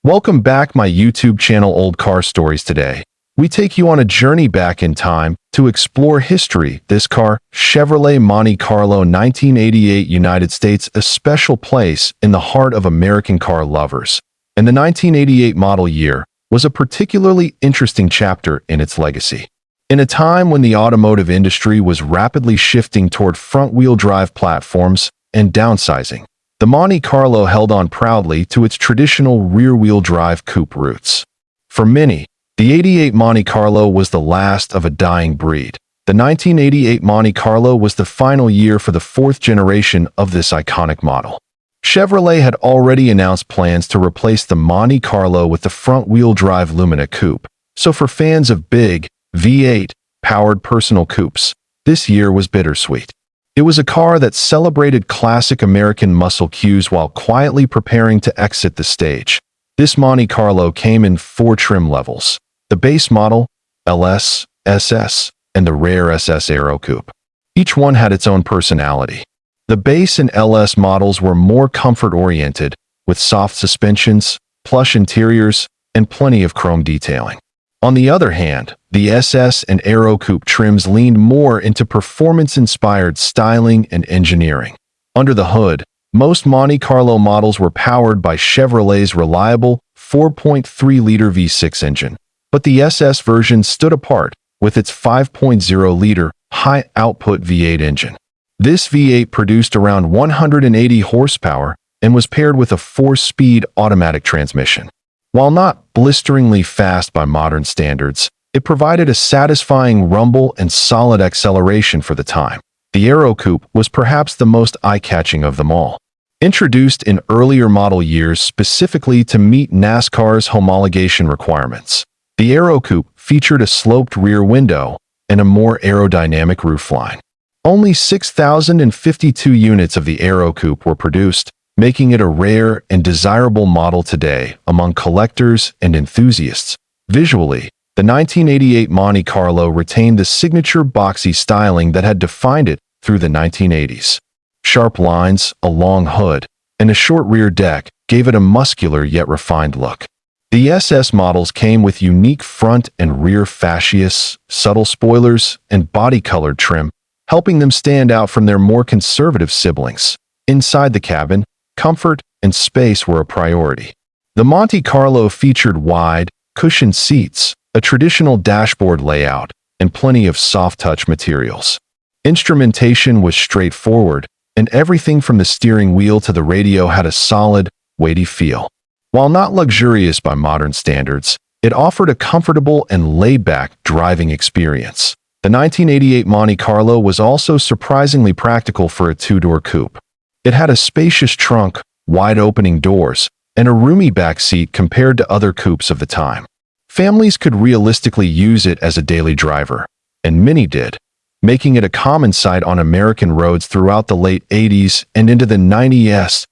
Welcome back my YouTube channel Old Car Stories. Today, we take you on a journey back in time to explore history. This car, Chevrolet Monte Carlo 1988 United States, a special place in the heart of American car lovers. And the 1988 model year was a particularly interesting chapter in its legacy. In a time when the automotive industry was rapidly shifting toward front-wheel drive platforms and downsizing, the Monte Carlo held on proudly to its traditional rear-wheel drive coupe roots. For many, the '88 Monte Carlo was the last of a dying breed. The 1988 Monte Carlo was the final year for the fourth generation of this iconic model. Chevrolet had already announced plans to replace the Monte Carlo with the front-wheel drive Lumina coupe, so for fans of big, V8-powered personal coupes, this year was bittersweet. It was a car that celebrated classic American muscle cues while quietly preparing to exit the stage. This Monte Carlo came in 4 trim levels: the base model, LS, SS, and the rare SS Aero Coupe. Each one had its own personality. The base and LS models were more comfort-oriented, with soft suspensions, plush interiors, and plenty of chrome detailing. On the other hand, the SS and Aero Coupe trims leaned more into performance-inspired styling and engineering. Under the hood, most Monte Carlo models were powered by Chevrolet's reliable 4.3-liter V6 engine, but the SS version stood apart with its 5.0-liter high-output V8 engine. This V8 produced around 180 horsepower and was paired with a 4-speed automatic transmission. While not blisteringly fast by modern standards, it provided a satisfying rumble and solid acceleration for the time. The Aero Coupe was perhaps the most eye-catching of them all. Introduced in earlier model years specifically to meet NASCAR's homologation requirements, the Aero Coupe featured a sloped rear window and a more aerodynamic roofline. Only 6,052 units of the Aero Coupe were produced, making it a rare and desirable model today among collectors and enthusiasts. Visually, the 1988 Monte Carlo retained the signature boxy styling that had defined it through the 1980s. Sharp lines, a long hood, and a short rear deck gave it a muscular yet refined look. The SS models came with unique front and rear fascias, subtle spoilers, and body-colored trim, helping them stand out from their more conservative siblings. Inside the cabin, comfort and space were a priority. The Monte Carlo featured wide, cushioned seats, a traditional dashboard layout, and plenty of soft-touch materials. Instrumentation was straightforward, and everything from the steering wheel to the radio had a solid, weighty feel. While not luxurious by modern standards, it offered a comfortable and laid-back driving experience. The 1988 Monte Carlo was also surprisingly practical for a 2-door coupe. It had a spacious trunk, wide-opening doors, and a roomy back seat compared to other coupes of the time. Families could realistically use it as a daily driver, and many did, making it a common sight on American roads throughout the late 80s and into the 90s.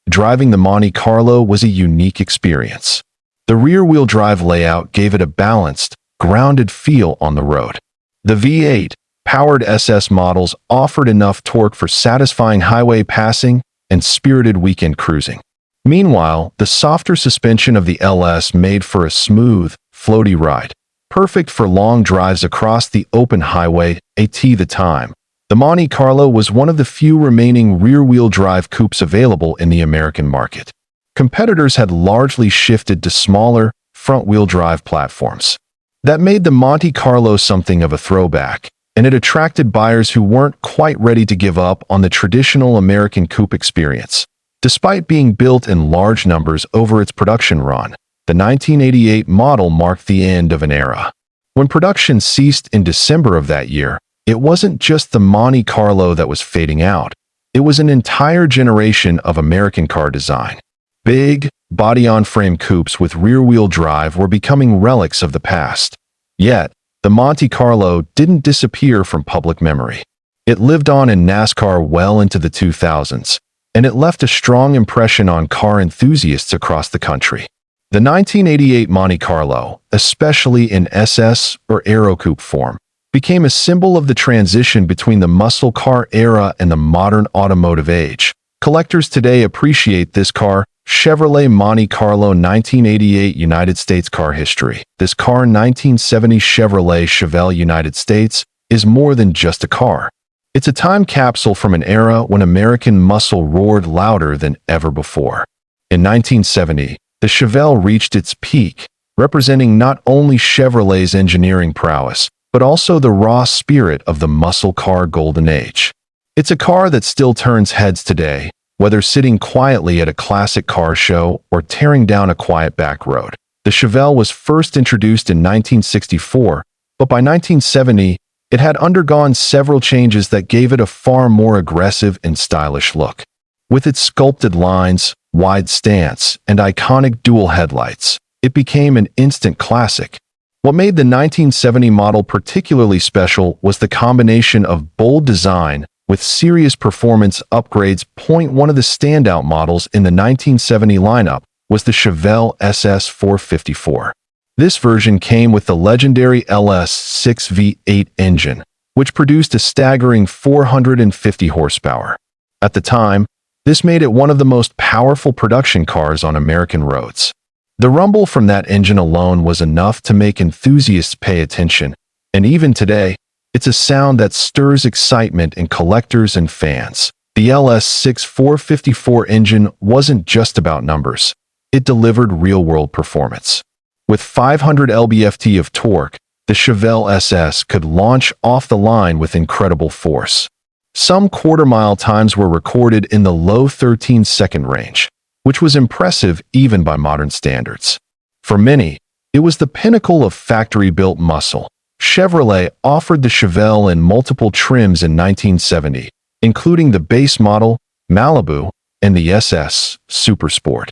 Driving the Monte Carlo was a unique experience. The rear-wheel drive layout gave it a balanced, grounded feel on the road. The V8 powered SS models offered enough torque for satisfying highway passing and spirited weekend cruising. Meanwhile, the softer suspension of the LS made for a smooth, floaty ride, perfect for long drives across the open highway. At the time, the Monte Carlo was one of the few remaining rear-wheel drive coupes available in the American market. Competitors had largely shifted to smaller, front-wheel drive platforms. That made the Monte Carlo something of a throwback, and it attracted buyers who weren't quite ready to give up on the traditional American coupe experience. Despite being built in large numbers over its production run, the 1988 model marked the end of an era. When production ceased in December of that year, it wasn't just the Monte Carlo that was fading out. It was an entire generation of American car design. Big, body-on-frame coupes with rear-wheel drive were becoming relics of the past. Yet, the Monte Carlo didn't disappear from public memory. It lived on in NASCAR well into the 2000s, and it left a strong impression on car enthusiasts across the country. The 1988 Monte Carlo, especially in SS or Aero Coupe form, became a symbol of the transition between the muscle car era and the modern automotive age. Collectors today appreciate this car Chevrolet Monte Carlo 1988 United States car history. This car 1970 Chevrolet Chevelle United States is more than just a car. It's a time capsule from an era when American muscle roared louder than ever before. In 1970, the Chevelle reached its peak, representing not only Chevrolet's engineering prowess, but also the raw spirit of the muscle car golden age. It's a car that still turns heads today, whether sitting quietly at a classic car show or tearing down a quiet back road. The Chevelle was first introduced in 1964, but by 1970, it had undergone several changes that gave it a far more aggressive and stylish look. With its sculpted lines, wide stance, and iconic dual headlights, it became an instant classic. What made the 1970 model particularly special was the combination of bold design with serious performance upgrades. One of the standout models in the 1970 lineup was the Chevelle SS 454. This version came with the legendary LS6 V8 engine, which produced a staggering 450 horsepower. At the time, this made it one of the most powerful production cars on American roads. The rumble from that engine alone was enough to make enthusiasts pay attention, and even today, it's a sound that stirs excitement in collectors and fans. The LS6 454 engine wasn't just about numbers. It delivered real-world performance. With 500 lb-ft of torque, the Chevelle SS could launch off the line with incredible force. Some quarter-mile times were recorded in the low 13-second range, which was impressive even by modern standards. For many, it was the pinnacle of factory-built muscle. Chevrolet offered the Chevelle in multiple trims in 1970, including the base model, Malibu, and the SS Super Sport.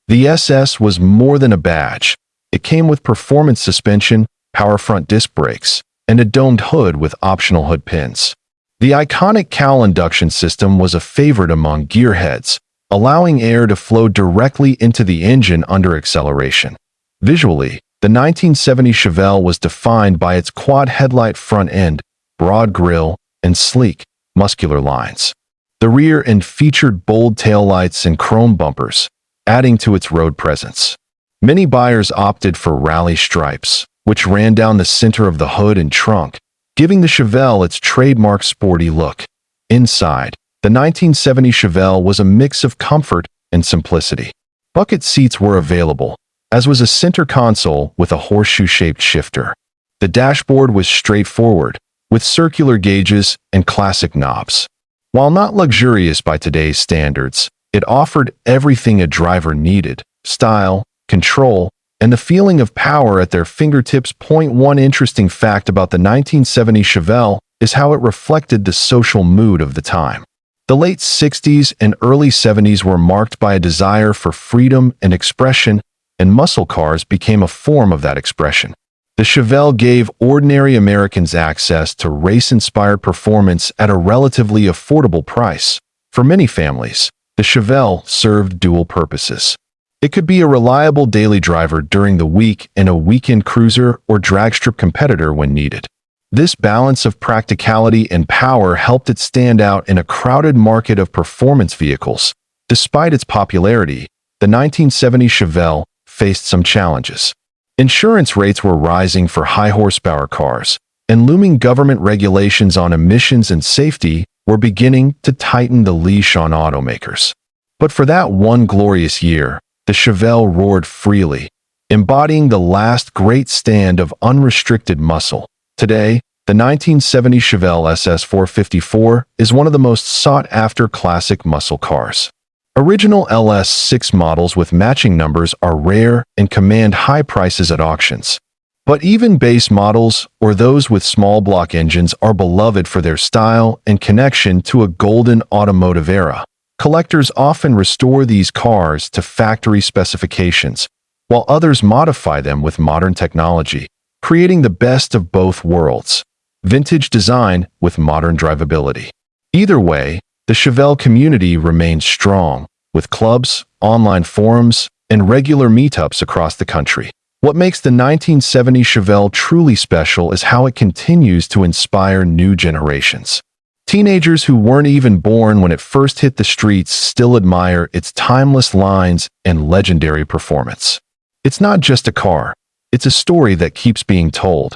The SS was more than a badge. It came with performance suspension, power front disc brakes, and a domed hood with optional hood pins. The iconic cowl induction system was a favorite among gearheads, allowing air to flow directly into the engine under acceleration. Visually, the 1970 Chevelle was defined by its quad headlight front end, broad grille, and sleek, muscular lines. The rear end featured bold taillights and chrome bumpers, adding to its road presence. Many buyers opted for rally stripes, which ran down the center of the hood and trunk, giving the Chevelle its trademark sporty look. Inside, the 1970 Chevelle was a mix of comfort and simplicity. Bucket seats were available, as was a center console with a horseshoe-shaped shifter. The dashboard was straightforward, with circular gauges and classic knobs. While not luxurious by today's standards, it offered everything a driver needed: style, control, and the feeling of power at their fingertips. One interesting fact about the 1970 Chevelle is how it reflected the social mood of the time. The late 60s and early 70s were marked by a desire for freedom and expression, and muscle cars became a form of that expression. The Chevelle gave ordinary Americans access to race-inspired performance at a relatively affordable price. For many families, the Chevelle served dual purposes. It could be a reliable daily driver during the week and a weekend cruiser or dragstrip competitor when needed. This balance of practicality and power helped it stand out in a crowded market of performance vehicles. Despite its popularity, the 1970 Chevelle faced some challenges. Insurance rates were rising for high-horsepower cars, and looming government regulations on emissions and safety were beginning to tighten the leash on automakers. But for that one glorious year, the Chevelle roared freely, embodying the last great stand of unrestricted muscle. Today, the 1970 Chevelle SS 454 is one of the most sought-after classic muscle cars. Original LS6 models with matching numbers are rare and command high prices at auctions. But even base models, or those with small block engines, are beloved for their style and connection to a golden automotive era. Collectors often restore these cars to factory specifications, while others modify them with modern technology, creating the best of both worlds: vintage design with modern drivability. Either way, the Chevelle community remains strong, with clubs, online forums, and regular meetups across the country. What makes the 1970 Chevelle truly special is how it continues to inspire new generations. Teenagers who weren't even born when it first hit the streets still admire its timeless lines and legendary performance. It's not just a car, it's a story that keeps being told.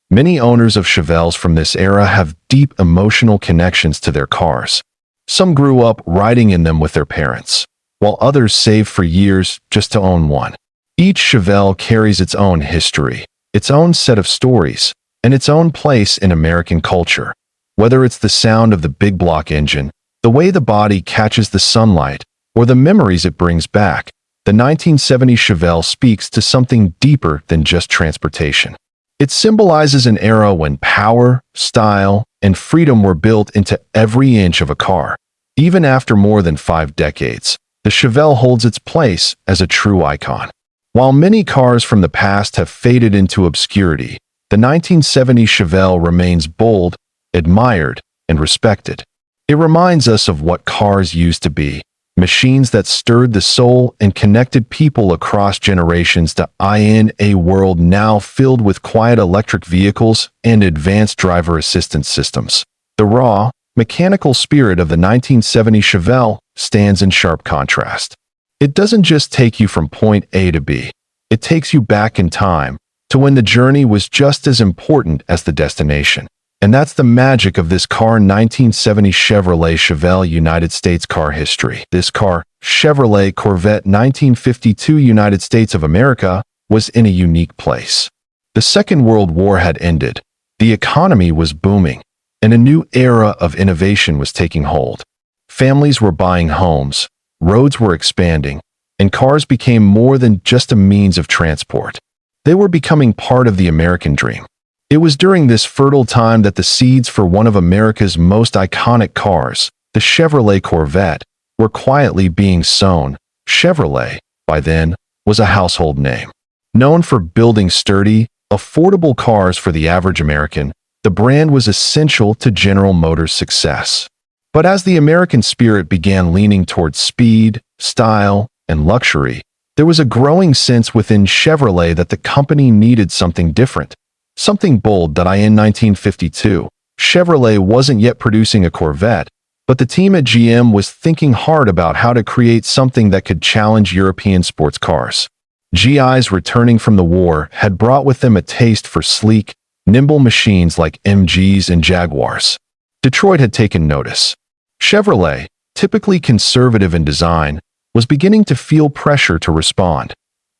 Many owners of Chevelles from this era have deep emotional connections to their cars. Some grew up riding in them with their parents, while others saved for years just to own one. Each Chevelle carries its own history, its own set of stories, and its own place in American culture. Whether it's the sound of the big block engine, the way the body catches the sunlight, or the memories it brings back, the 1970 Chevelle speaks to something deeper than just transportation. It symbolizes an era when power, style, and freedom were built into every inch of a car. Even after more than 5 decades, the Chevelle holds its place as a true icon. While many cars from the past have faded into obscurity, the 1970 Chevelle remains bold, admired, and respected. It reminds us of what cars used to be, machines that stirred the soul and connected people across generations to a world now filled with quiet electric vehicles and advanced driver assistance systems. The raw, mechanical spirit of the 1970 Chevelle stands in sharp contrast. It doesn't just take you from point A to B. It takes you back in time to when the journey was just as important as the destination. And that's the magic of this car, 1970 Chevrolet Chevelle United States car history. This car, Chevrolet Corvette 1952 United States of America, was in a unique place. The Second World War had ended, the economy was booming, and a new era of innovation was taking hold. Families were buying homes, roads were expanding, and cars became more than just a means of transport. They were becoming part of the American dream. It was during this fertile time that the seeds for one of America's most iconic cars, the Chevrolet Corvette, were quietly being sown. Chevrolet, by then, was a household name. Known for building sturdy, affordable cars for the average American, the brand was essential to General Motors' success. But as the American spirit began leaning towards speed, style, and luxury, there was a growing sense within Chevrolet that the company needed something different. Something bold. In 1952, Chevrolet wasn't yet producing a Corvette, but the team at GM was thinking hard about how to create something that could challenge European sports cars. GIs returning from the war had brought with them a taste for sleek, nimble machines like MGs and Jaguars. Detroit had taken notice. Chevrolet, typically conservative in design, was beginning to feel pressure to respond.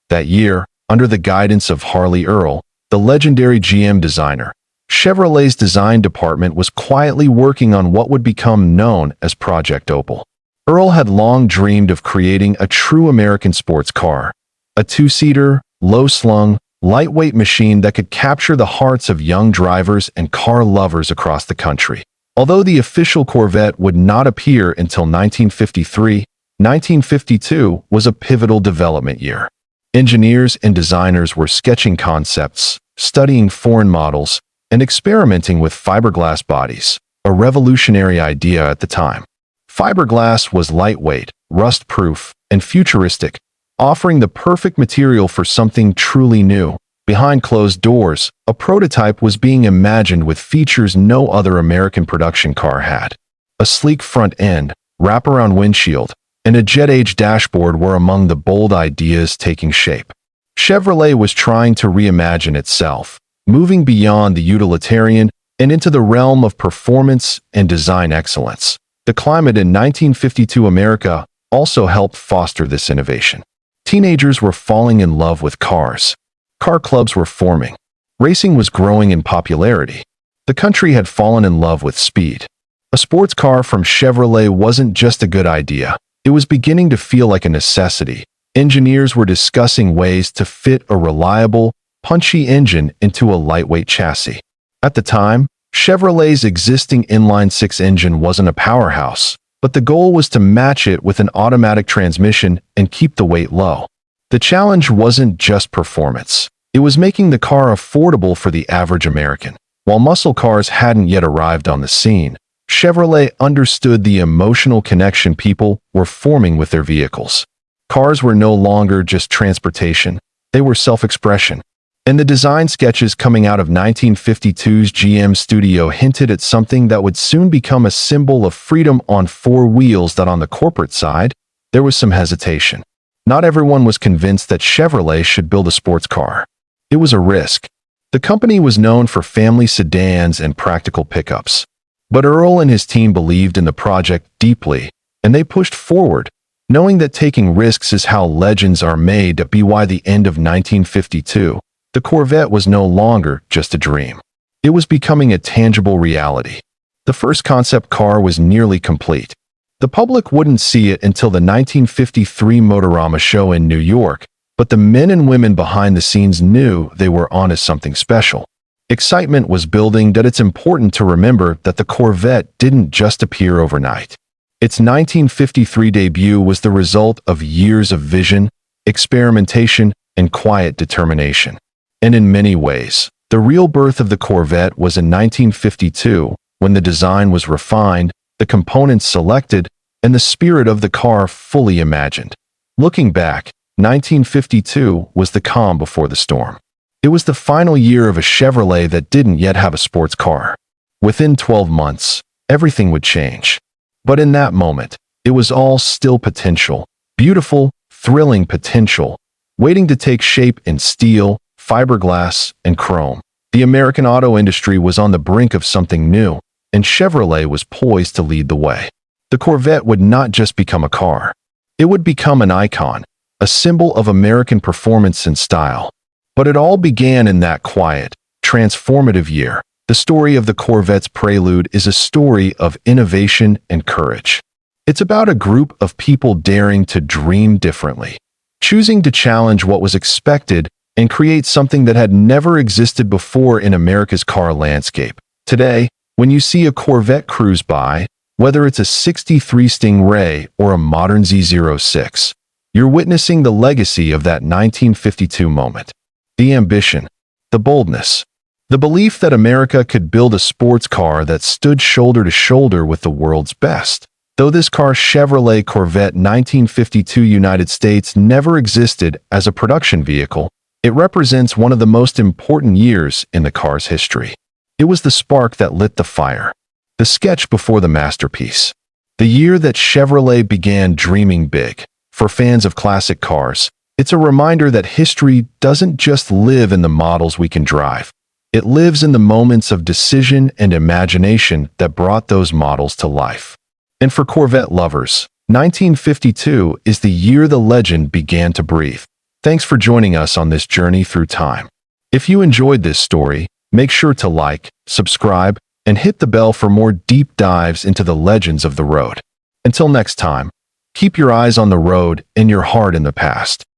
That year, under the guidance of Harley Earl, the legendary GM designer, Chevrolet's design department was quietly working on what would become known as Project Opal. Earl had long dreamed of creating a true American sports car, a two-seater, low-slung, lightweight machine that could capture the hearts of young drivers and car lovers across the country. Although the official Corvette would not appear until 1953, 1952 was a pivotal development year. Engineers and designers were sketching concepts, studying foreign models, and experimenting with fiberglass bodies, a revolutionary idea at the time. Fiberglass was lightweight, rust-proof, and futuristic, offering the perfect material for something truly new. Behind closed doors, a prototype was being imagined with features no other American production car had. A sleek front end, wraparound windshield, and a jet-age dashboard were among the bold ideas taking shape. Chevrolet was trying to reimagine itself, moving beyond the utilitarian and into the realm of performance and design excellence. The climate in 1952 America also helped foster this innovation. Teenagers were falling in love with cars. Car clubs were forming. Racing was growing in popularity. The country had fallen in love with speed. A sports car from Chevrolet wasn't just a good idea. It was beginning to feel like a necessity. Engineers were discussing ways to fit a reliable, punchy engine into a lightweight chassis. At the time, Chevrolet's existing inline-six engine wasn't a powerhouse, but the goal was to match it with an automatic transmission and keep the weight low. The challenge wasn't just performance. It was making the car affordable for the average American. While muscle cars hadn't yet arrived on the scene, Chevrolet understood the emotional connection people were forming with their vehicles. Cars were no longer just transportation, they were self-expression. And the design sketches coming out of 1952's GM studio hinted at something that would soon become a symbol of freedom on four wheels. That on the corporate side, there was some hesitation. Not everyone was convinced that Chevrolet should build a sports car. It was a risk. The company was known for family sedans and practical pickups. But Earl and his team believed in the project deeply, and they pushed forward, knowing that taking risks is how legends are made. By the end of 1952, the Corvette was no longer just a dream. It was becoming a tangible reality. The first concept car was nearly complete. The public wouldn't see it until the 1953 Motorama show in New York, but the men and women behind the scenes knew they were onto something special. Excitement was building. That it's important to remember that the Corvette didn't just appear overnight. Its 1953 debut was the result of years of vision, experimentation, and quiet determination. And in many ways, the real birth of the Corvette was in 1952, when the design was refined, the components selected, and the spirit of the car fully imagined. Looking back, 1952 was the calm before the storm. It was the final year of a Chevrolet that didn't yet have a sports car. Within 12 months, everything would change. But in that moment, it was all still potential, beautiful, thrilling potential, waiting to take shape in steel, fiberglass, and chrome. The American auto industry was on the brink of something new, and Chevrolet was poised to lead the way. The Corvette would not just become a car. It would become an icon, a symbol of American performance and style. But it all began in that quiet, transformative year. The story of the Corvette's prelude is a story of innovation and courage. It's about a group of people daring to dream differently, choosing to challenge what was expected and create something that had never existed before in America's car landscape. Today, when you see a Corvette cruise by, whether it's a '63 Stingray or a modern Z06, you're witnessing the legacy of that 1952 moment. The ambition, the boldness, the belief that America could build a sports car that stood shoulder to shoulder with the world's best. Though this car, Chevrolet Corvette 1952 United States, never existed as a production vehicle, it represents one of the most important years in the car's history. It was the spark that lit the fire, the sketch before the masterpiece. The year that Chevrolet began dreaming big. For fans of classic cars, it's a reminder that history doesn't just live in the models we can drive. It lives in the moments of decision and imagination that brought those models to life. And for Corvette lovers, 1952 is the year the legend began to breathe. Thanks for joining us on this journey through time. If you enjoyed this story, make sure to like, subscribe, and hit the bell for more deep dives into the legends of the road. Until next time, keep your eyes on the road and your heart in the past.